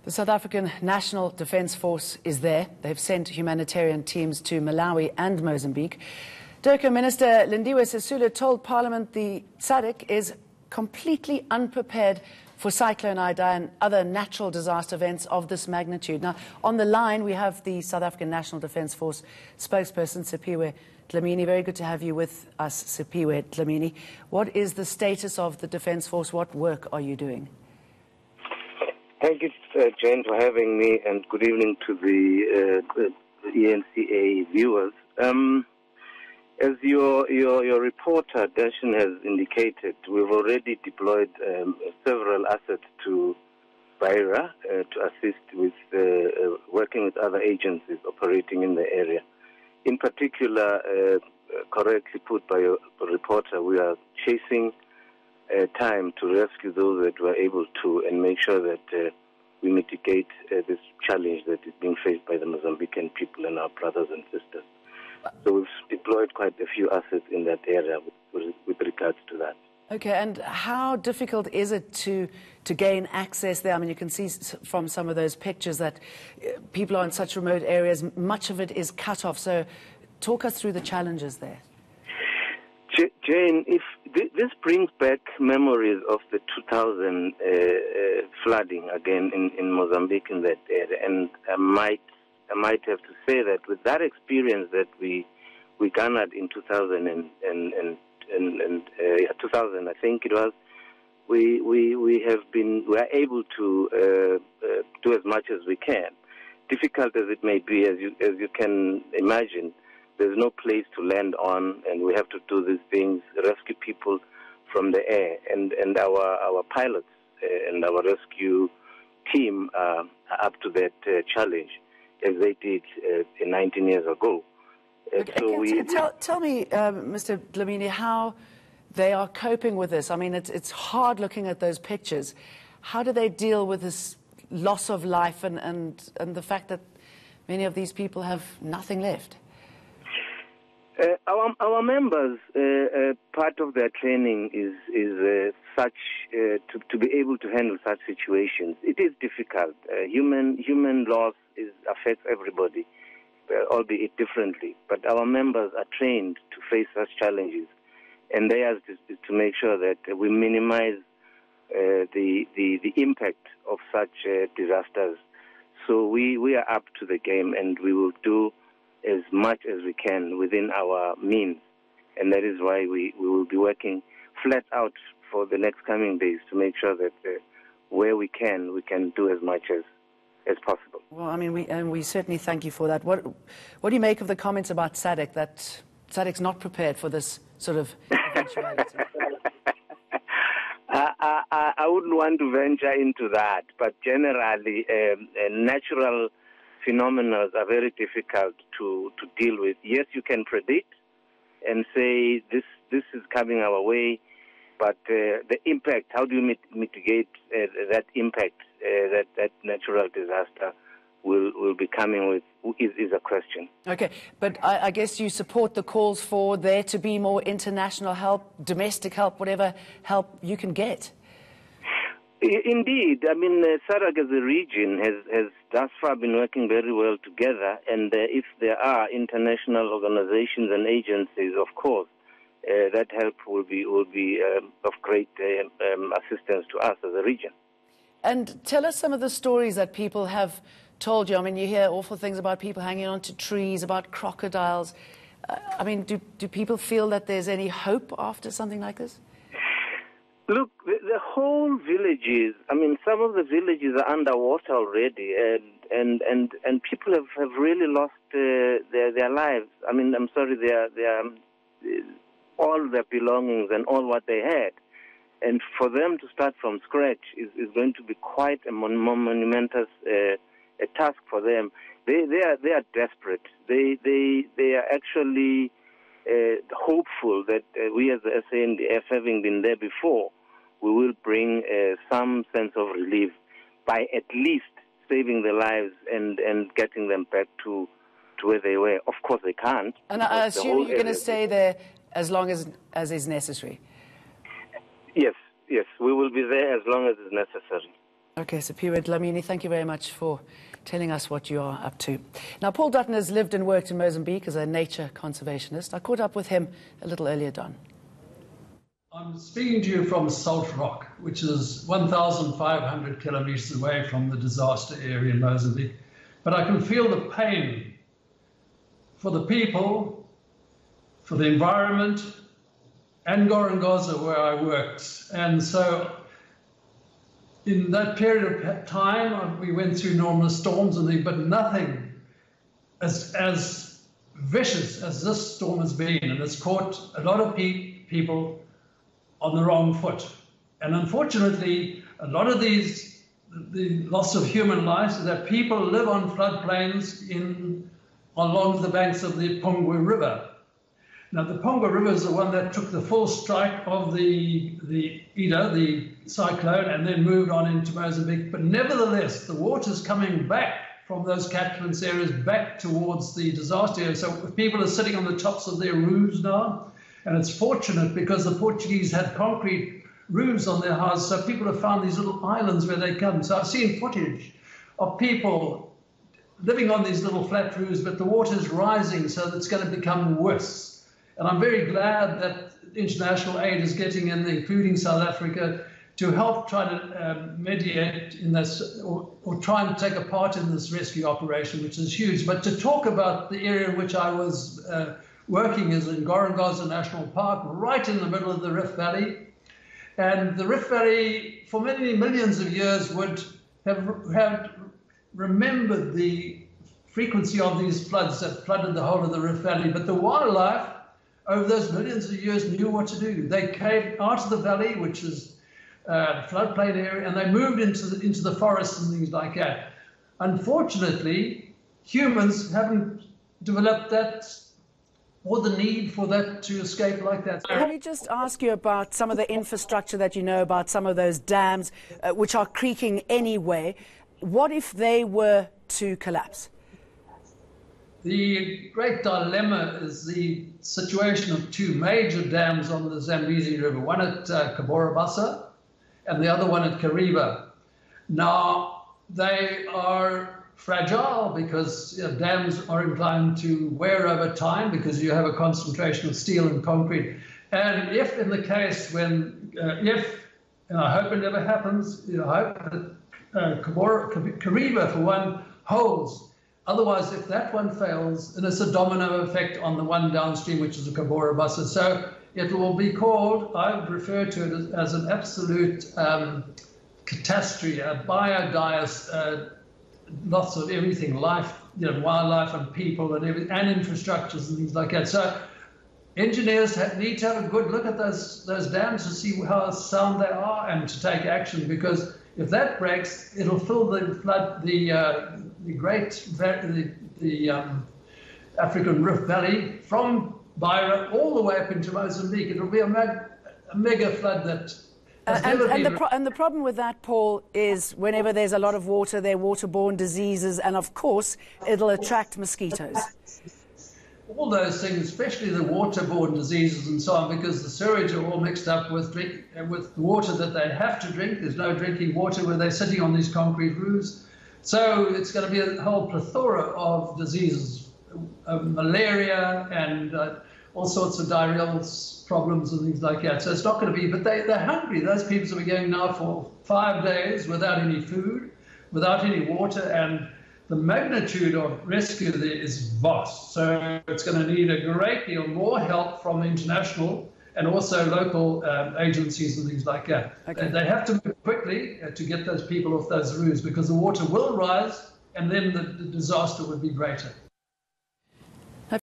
The South African National Defence Force is there. They've sent humanitarian teams to Malawi and Mozambique. Durban Minister Lindiwe Sisulu told Parliament the SADC is completely unprepared for Cyclone Ida and other natural disaster events of this magnitude. Now, on the line, we have the South African National Defence Force spokesperson, Siphiwe Dlamini. Very good to have you with us, Siphiwe Dlamini. What is the status of the Defence Force? What work are you doing? Thank you, Jane, for having me, and good evening to the ENCA viewers. As your reporter, Dashin, has indicated, we've already deployed several assets to Beira to assist with working with other agencies operating in the area. In particular, correctly put by your reporter, we are chasing time to rescue those that were able to and make sure that we mitigate this challenge that is being faced by the Mozambican people and our brothers and sisters. So we've deployed quite a few assets in that area with regards to that. Okay, and how difficult is it to gain access there? I mean, you can see from some of those pictures that people are in such remote areas, much of it is cut off. So talk us through the challenges there. Jane, if this brings back memories of the 2000 flooding again in Mozambique in that area, and I might have to say that with that experience that we garnered in 2000 2000, I think it was, we are able to do as much as we can. Difficult as it may be, as you can imagine. There's no place to land on, and we have to do these things, rescue people from the air. And our pilots and our rescue team are up to that challenge, as they did 19 years ago. Okay, so tell me, Mr. Dlamini, how they are coping with this. I mean, it's hard looking at those pictures. How do they deal with this loss of life and the fact that many of these people have nothing left? Our members, part of their training is such to be able to handle such situations. It is difficult. Human loss affects everybody, albeit differently. But our members are trained to face such challenges, and theirs is to make sure that we minimize the impact of such disasters. So we are up to the game, and we will do as much as we can within our means, and that is why we will be working flat out for the next coming days to make sure that where we can do as much as possible. Well, I mean, we certainly thank you for that. What do you make of the comments about SADC, that SADC's not prepared for this sort of eventuality? I wouldn't want to venture into that, but generally, natural phenomena are very difficult to deal with. Yes, you can predict and say this is coming our way, but the impact, how do you mitigate that impact that natural disaster will be coming with is a question. Okay, but I guess you support the calls for there to be more international help, domestic help, whatever help you can get. Indeed. I mean, SADC as a region has thus far been working very well together, and if there are international organizations and agencies, of course, that help will be of great assistance to us as a region. And tell us some of the stories that people have told you. I mean, you hear awful things about people hanging onto trees, about crocodiles. I mean, do people feel that there's any hope after something like this? Look, the whole villages, I mean, some of the villages are underwater already, and people have really lost their lives. I mean, I'm sorry, all their belongings and all what they had. And for them to start from scratch is going to be quite a monumentous a task for them. They are desperate. They are actually hopeful that we as the SANDF, having been there before, we will bring some sense of relief by at least saving their lives and getting them back to where they were. Of course, they can't. And I assume you're going to stay there as long as is necessary. Yes, we will be there as long as is necessary. Okay, Siphiwe, Dlamini, thank you very much for telling us what you are up to. Now, Paul Dutton has lived and worked in Mozambique as a nature conservationist. I caught up with him a little earlier, Don. I'm speaking to you from Salt Rock, which is 1,500 kilometers away from the disaster area in Mozambique. But I can feel the pain for the people, for the environment, and Gorongosa, where I worked. And so in that period of time, we went through enormous storms, but nothing as vicious as this storm has been. And it's caught a lot of people on the wrong foot. And unfortunately, a lot of the loss of human lives is that people live on floodplains along the banks of the Pongwe River. Now, the Pongwe River is the one that took the full strike of the Ida, the cyclone, and then moved on into Mozambique. But nevertheless, the water's coming back from those catchment areas back towards the disaster area. So people are sitting on the tops of their roofs now. And it's fortunate because the Portuguese had concrete roofs on their houses, so people have found these little islands where they come. So I've seen footage of people living on these little flat roofs, but the water's rising, so it's going to become worse. And I'm very glad that international aid is getting in, including South Africa, to help try to mediate in this, or try and take a part in this rescue operation, which is huge. But to talk about the area in which I was working is in Gorongosa National Park, right in the middle of the Rift Valley. And the Rift Valley, for many millions of years, would have remembered the frequency of these floods that flooded the whole of the Rift Valley. But the wildlife, over those millions of years, knew what to do. They came out of the valley, which is a floodplain area, and they moved into the forests and things like that. Unfortunately, humans haven't developed that, or the need for that to escape like that. Let me just ask you about some of the infrastructure that you know about, some of those dams which are creaking anyway. What if they were to collapse? The great dilemma is the situation of two major dams on the Zambezi River, one at Kaborabasa and the other one at Kariba. Now, they are fragile because dams are inclined to wear over time because you have a concentration of steel and concrete. And if in the case when, and I hope it never happens, I hope that Kariba, for one, holds. Otherwise, if that one fails, then it's a domino effect on the one downstream, which is the Kaborabasa. So it will be called, I would refer to it as an absolute catastrophe, a biodiversity, lots of everything, life, wildlife and people and everything, and infrastructures and things like that. So engineers need to have a good look at those dams to see how sound they are and to take action, because if that breaks, it'll fill the flood, the African Rift Valley from Beira all the way up into Mozambique. It'll be a mega flood that and the problem with that, Paul, is whenever there's a lot of water, there are waterborne diseases, and of course, it'll attract mosquitoes. All those things, especially the waterborne diseases and so on, because the sewage are all mixed up with water that they have to drink. There's no drinking water where they're sitting on these concrete roofs. So it's going to be a whole plethora of diseases, malaria and all sorts of diarrheal problems and things like that. So it's not going to be, but they're hungry. Those people will be going now for 5 days without any food, without any water, and the magnitude of rescue there is vast. So it's going to need a great deal more help from international and also local agencies and things like that. Okay. They have to move quickly to get those people off those roofs, because the water will rise and then the disaster would be greater.